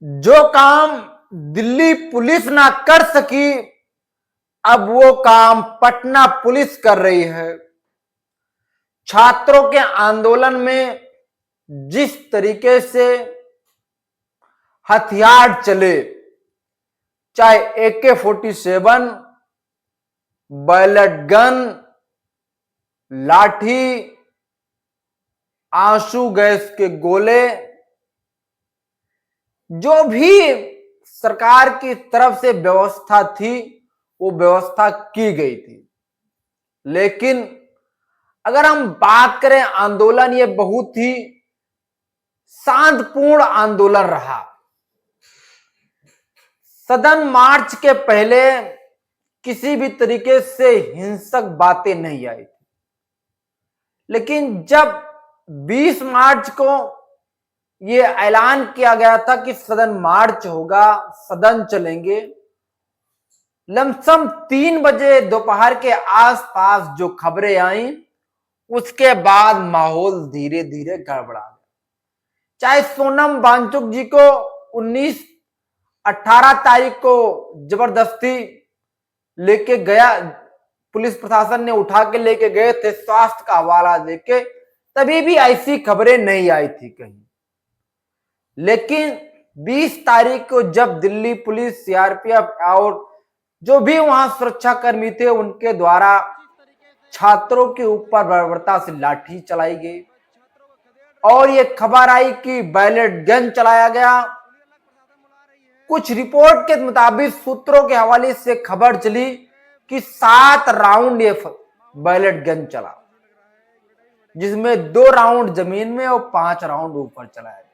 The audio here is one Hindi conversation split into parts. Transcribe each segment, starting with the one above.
जो काम दिल्ली पुलिस ना कर सकी, अब वो काम पटना पुलिस कर रही है। छात्रों के आंदोलन में जिस तरीके से हथियार चले, चाहे AK-47, बैलेट गन, लाठी, आंसू गैस के गोले, जो भी सरकार की तरफ से व्यवस्था थी वो व्यवस्था की गई थी। लेकिन अगर हम बात करें आंदोलन, ये बहुत ही शांतिपूर्ण आंदोलन रहा। सदन मार्च के पहले किसी भी तरीके से हिंसक बातें नहीं आई थी, लेकिन जब 20 मार्च को यह ऐलान किया गया था कि सदन मार्च होगा, सदन चलेंगे, लमसम 3 बजे दोपहर के आसपास जो खबरें आई, उसके बाद माहौल धीरे धीरे गड़बड़ा गया। चाहे सोनम वांगचुक जी को 18 तारीख को जबरदस्ती लेके गया, पुलिस प्रशासन ने उठा के लेके गए थे स्वास्थ्य का हवाला देके, तभी भी ऐसी खबरें नहीं आई थी कहीं। लेकिन 20 तारीख को जब दिल्ली पुलिस, CRPF और जो भी वहां सुरक्षाकर्मी थे, उनके द्वारा छात्रों के ऊपर बर्बरता से लाठी चलाई गई और ये खबर आई कि बैलेट गन चलाया गया। कुछ रिपोर्ट के मुताबिक, सूत्रों के हवाले से खबर चली कि 7 राउंड ये बैलेट गन चला, जिसमें 2 राउंड जमीन में और 5 राउंड ऊपर चलाया गया।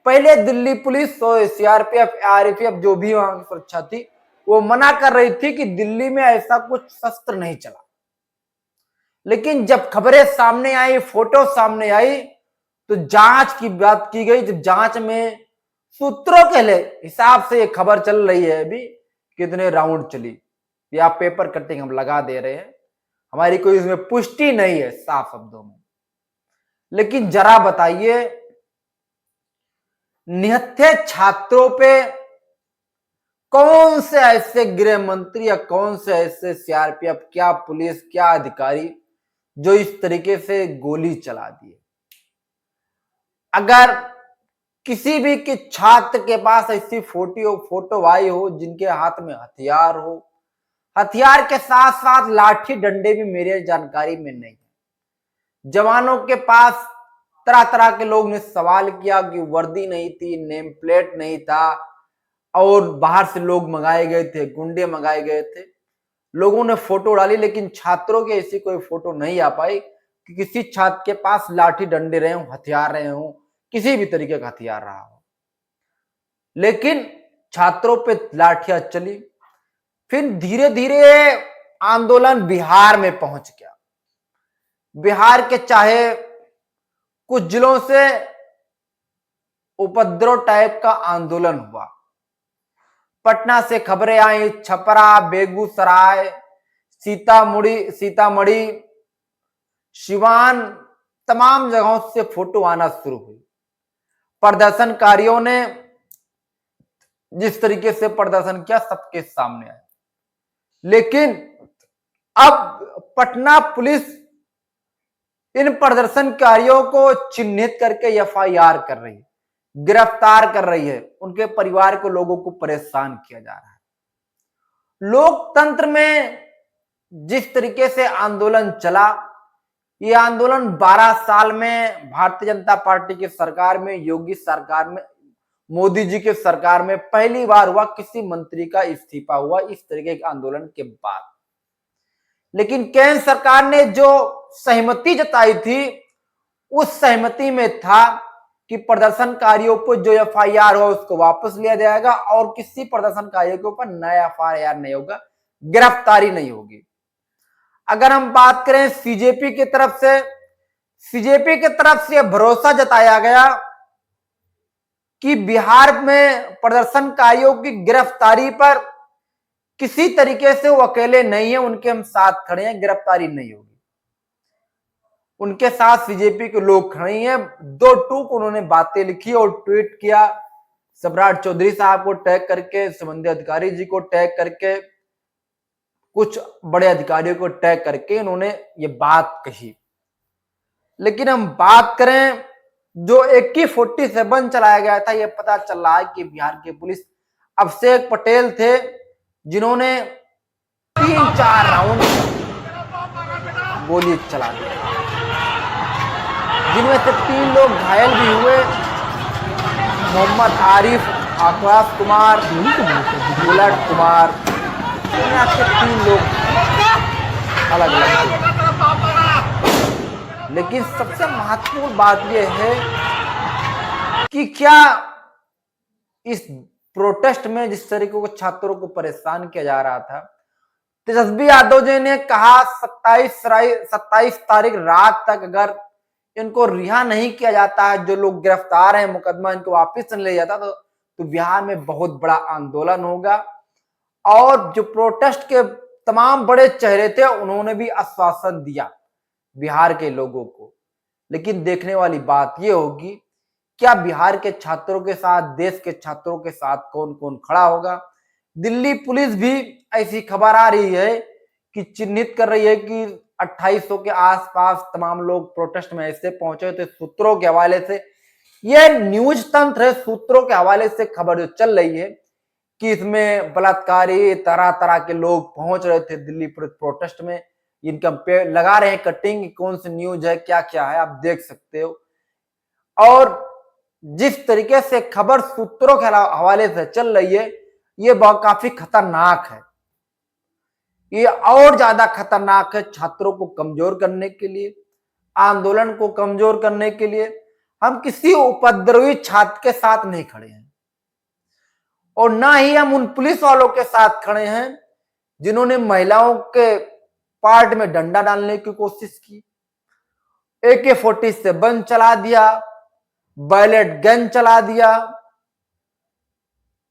पहले दिल्ली पुलिस और CRPF, RFF जो भी वहां की सुरक्षा थी, वो मना कर रही थी कि दिल्ली में ऐसा कुछ शस्त्र नहीं चला। लेकिन जब खबरें सामने आई, फोटो सामने आई, तो जांच की बात की गई। जब जांच में सूत्रों के हिसाब से ये खबर चल रही है अभी कितने राउंड चली, या पेपर कटिंग हम लगा दे रहे हैं, हमारी कोई इसमें पुष्टि नहीं है साफ शब्दों में। लेकिन जरा बताइए, निहत्थे छात्रों पे कौन से ऐसे गृह मंत्री या कौन से ऐसे CRPF, क्या पुलिस, क्या अधिकारी जो इस तरीके से गोली चला दिए? अगर किसी भी के छात्र के पास ऐसी फोटो आई हो जिनके हाथ में हथियार हो, हथियार के साथ साथ लाठी डंडे भी मेरे जानकारी में नहीं है। जवानों के पास तरह तरह के लोग ने सवाल किया कि वर्दी नहीं थी, नेम प्लेट नहीं था, और बाहर से लोग मंगाए गए थे, गुंडे मंगाए गए थे। लोगों ने फोटो डाली, लेकिन छात्रों की ऐसी कोई फोटो नहीं आ पाई कि किसी छात्र के पास लाठी डंडे रहे हों, हथियार रहे हों, किसी भी तरीके का हथियार रहा हो। लेकिन छात्रों पे लाठियां चली। फिर धीरे धीरे आंदोलन बिहार में पहुंच गया। बिहार के चाहे कुछ जिलों से उपद्रव टाइप का आंदोलन हुआ। पटना से खबरें आई, छपरा, बेगूसराय, सीतामढ़ी, सिवान, तमाम जगहों से फोटो आना शुरू हुई। प्रदर्शनकारियों ने जिस तरीके से प्रदर्शन किया, सबके सामने आया। लेकिन अब पटना पुलिस इन प्रदर्शनकारियों को चिन्हित करके FIR कर रही है, गिरफ्तार कर रही है। उनके परिवार को, लोगों को परेशान किया जा रहा है। लोकतंत्र में जिस तरीके से आंदोलन चला, यह आंदोलन 12 साल में भारतीय जनता पार्टी की सरकार में, योगी सरकार में, मोदी जी के सरकार में पहली बार हुआ किसी मंत्री का इस्तीफा हुआ इस तरीके के आंदोलन के बाद। लेकिन केंद्र सरकार ने जो सहमति जताई थी, उस सहमति में था कि प्रदर्शनकारियों पर जो FIR हो उसको वापस लिया जाएगा और किसी प्रदर्शनकारियों के ऊपर नया FIR नहीं होगा, गिरफ्तारी नहीं होगी। अगर हम बात करें CJP की तरफ से, CJP की तरफ से भरोसा जताया गया कि बिहार में प्रदर्शनकारियों की गिरफ्तारी पर किसी तरीके से वो अकेले नहीं है, उनके हम साथ खड़े हैं, गिरफ्तारी नहीं होगी। उनके साथ CJP के लोग खड़े हैं। 2 टूक उन्होंने बातें लिखी और ट्वीट किया सम्राट चौधरी साहब को टैग करके, संबंधित अधिकारी जी को टैग करके, कुछ बड़े अधिकारियों को टैग करके इन्होंने ये बात कही। लेकिन हम बात करें जो AK-47 चलाया गया था, यह पता चल रहा है कि बिहार के पुलिस अभिषेक पटेल थे जिन्होंने 3-4 राउंड गोली चला दी, जिनमें से 3 लोग घायल भी हुए। मोहम्मद आरिफ, आकाश कुमार, बुलेट कुमार, 3 लोग अलग अलग। लेकिन सबसे महत्वपूर्ण बात यह है कि क्या इस प्रोटेस्ट में जिस तरीके को छात्रों को परेशान किया जा रहा था, तेजस्वी यादव जी ने कहा 27 तारीख रात तक अगर इनको रिहा नहीं किया जाता है, जो लोग गिरफ्तार हैं, मुकदमा इनको वापस नहीं लिया जाता तो बिहार में बहुत बड़ा आंदोलन होगा। और जो प्रोटेस्ट के तमाम बड़े चेहरे थे उन्होंने भी आश्वासन दिया बिहार के लोगों को। लेकिन देखने वाली बात यह होगी क्या बिहार के छात्रों के साथ, देश के छात्रों के साथ कौन कौन खड़ा होगा। दिल्ली पुलिस भी ऐसी खबर आ रही है कि चिन्हित कर रही है कि 2800 के आसपास तमाम लोग प्रोटेस्ट में ऐसे पहुंचे थे। सूत्रों के हवाले से, यह न्यूज तंत्र है, सूत्रों के हवाले से खबर जो चल रही है कि इसमें बलात्कारी तरह तरह के लोग पहुंच रहे थे दिल्ली प्रोटेस्ट में। इनका पे लगा रहे हैं कटिंग, कौन सी न्यूज है, क्या क्या है, आप देख सकते हो। और जिस तरीके से खबर सूत्रों के हवाले से चल रही है, ये काफी खतरनाक है। ये और ज्यादा खतरनाक है छात्रों को कमजोर करने के लिए, आंदोलन को कमजोर करने के लिए। हम किसी उपद्रवी छात्र के साथ नहीं खड़े हैं और ना ही हम उन पुलिस वालों के साथ खड़े हैं जिन्होंने महिलाओं के पार्ट में डंडा डालने की कोशिश की, AK-47 चला दिया, बैलेट गन चला दिया,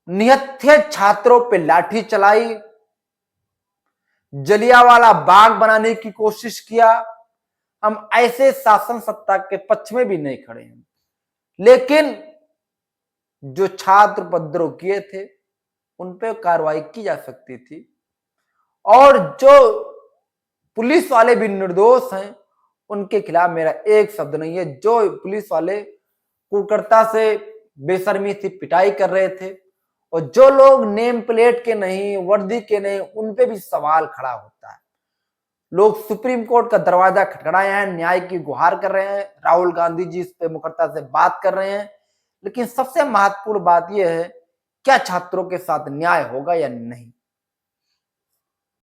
निहत्थे छात्रों पे लाठी चलाई, जलियांवाला बाग बनाने की कोशिश किया। हम ऐसे शासन सत्ता के पक्ष में भी नहीं खड़े हैं, लेकिन जो छात्र उपद्रव किए थे उन पे कार्रवाई की जा सकती थी। और जो पुलिस वाले भी निर्दोष हैं उनके खिलाफ मेरा एक शब्द नहीं है। जो पुलिस वाले कुकर्ता से बेशर्मी से पिटाई कर रहे थे और जो लोग नेम प्लेट के नहीं, वर्दी के नहीं, उन पे भी सवाल खड़ा होता है। लोग सुप्रीम कोर्ट का दरवाजा खटखटाए हैं, न्याय की गुहार कर रहे हैं, राहुल गांधी जी इस पे मुकर्ता से बात कर रहे हैं। लेकिन सबसे महत्वपूर्ण बात यह है क्या छात्रों के साथ न्याय होगा या नहीं।